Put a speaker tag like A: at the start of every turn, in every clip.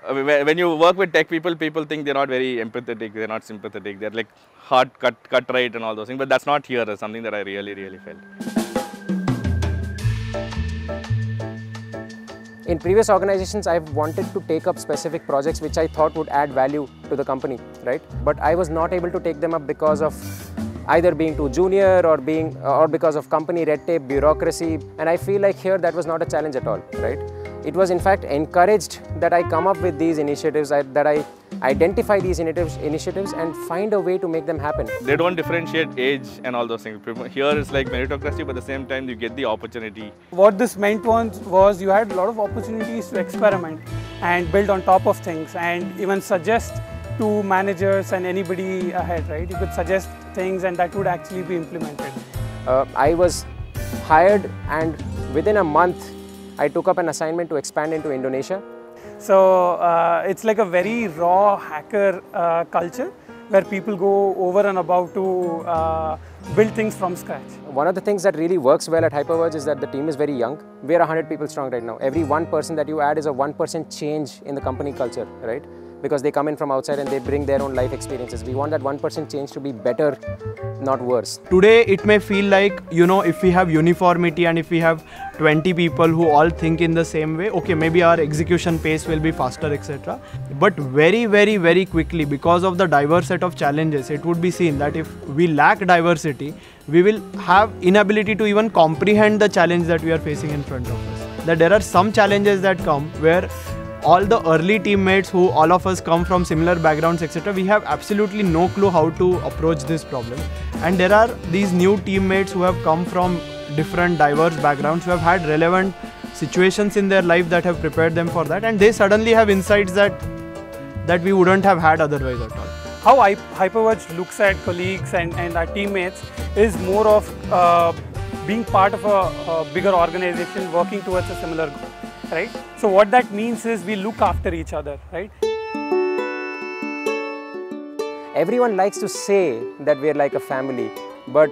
A: When you work with tech people, people think they're not very empathetic, they're not sympathetic, they're like hard, cut right and all those things. But that's not here. It's something that I really felt.
B: In previous organizations, I've wanted to take up specific projects which I thought would add value to the company, right? But I was not able to take them up because of either being too junior or because of company red tape, bureaucracy. And I feel like here that was not a challenge at all, right? It was in fact encouraged that I come up with these initiatives, that I identify these initiatives and find a way to make them happen.
A: They don't differentiate age and all those things. Here it's like meritocracy, but at the same time you get the opportunity.
C: What this meant was you had a lot of opportunities to experiment and build on top of things and even suggest to managers and anybody ahead, right? You could suggest things and that would actually be implemented.
B: I was hired and within a month I took up an assignment to expand into Indonesia.
C: So it's like a very raw hacker culture where people go over and above to build things from scratch.
B: One of the things that really works well at HyperVerge is that the team is very young. We are 100 people strong right now. Every one person that you add is a 1% change in the company culture, right? Because they come in from outside and they bring their own life experiences. We want that 1% change to be better, not worse.
D: Today it may feel like, you know, if we have uniformity and if we have 20 people who all think in the same way, okay, maybe our execution pace will be faster, etc. But very quickly, because of the diverse set of challenges, it would be seen that if we lack diversity, we will have inability to even comprehend the challenge that we are facing in front of us. That there are some challenges that come where all the early teammates who all of us come from similar backgrounds, etc., we have absolutely no clue how to approach this problem. And there are these new teammates who have come from different diverse backgrounds, who have had relevant situations in their life that have prepared them for that, and they suddenly have insights that we wouldn't have had otherwise at all.
C: How HyperVerge looks at colleagues and our teammates is more of being part of a bigger organization working towards a similar goal. Right? So what that means is we look after each other, right?
B: Everyone likes to say that we are like a family, but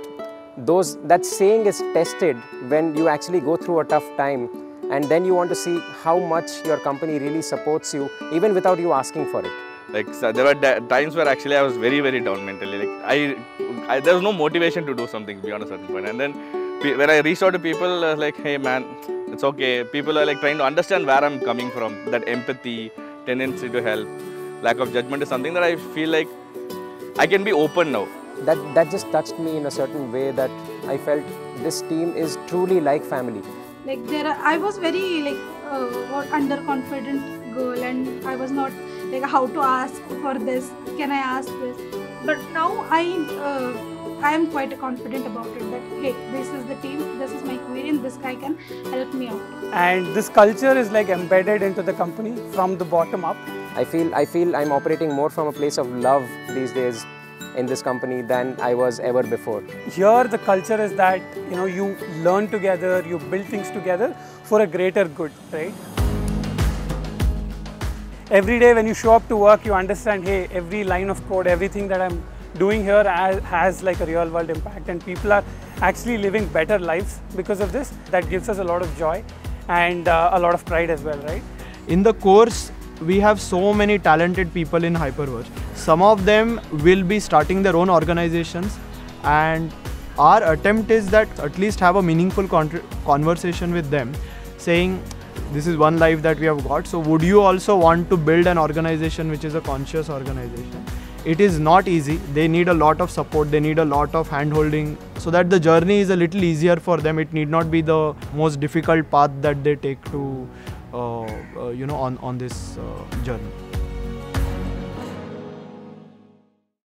B: that saying is tested when you actually go through a tough time and then you want to see how much your company really supports you even without you asking for it.
A: Like, so there were times where actually I was very down mentally. Like there was no motivation to do something beyond a certain point. And then when I reached out to people, I was like, hey man, it's okay. People are like trying to understand where I'm coming from. That empathy, tendency to help, lack of judgment is something that I feel like I can be open now.
B: That just touched me in a certain way that I felt this team is truly like family.
E: Like I was very like underconfident girl and I was not like how to ask for this, can I ask this? But now I am quite confident about it that hey, this is the team, this is my query and this guy can help me out.
C: And this culture is like embedded into the company from the bottom up.
B: I feel I'm operating more from a place of love these days in this company than I was ever before.
C: Here the culture is that you learn together, you build things together for a greater good, right? Every day when you show up to work, you understand, hey, every line of code, everything that I'm doing here has like a real world impact and people are actually living better lives because of this. That gives us a lot of joy and a lot of pride as well, right?
D: In the course, we have so many talented people in HyperVerge. Some of them will be starting their own organizations and our attempt is that at least have a meaningful conversation with them saying, this is one life that we have got, so would you also want to build an organization which is a conscious organization? It is not easy. They need a lot of support, they need a lot of hand-holding so that the journey is a little easier for them. It need not be the most difficult path that they take to, on this journey.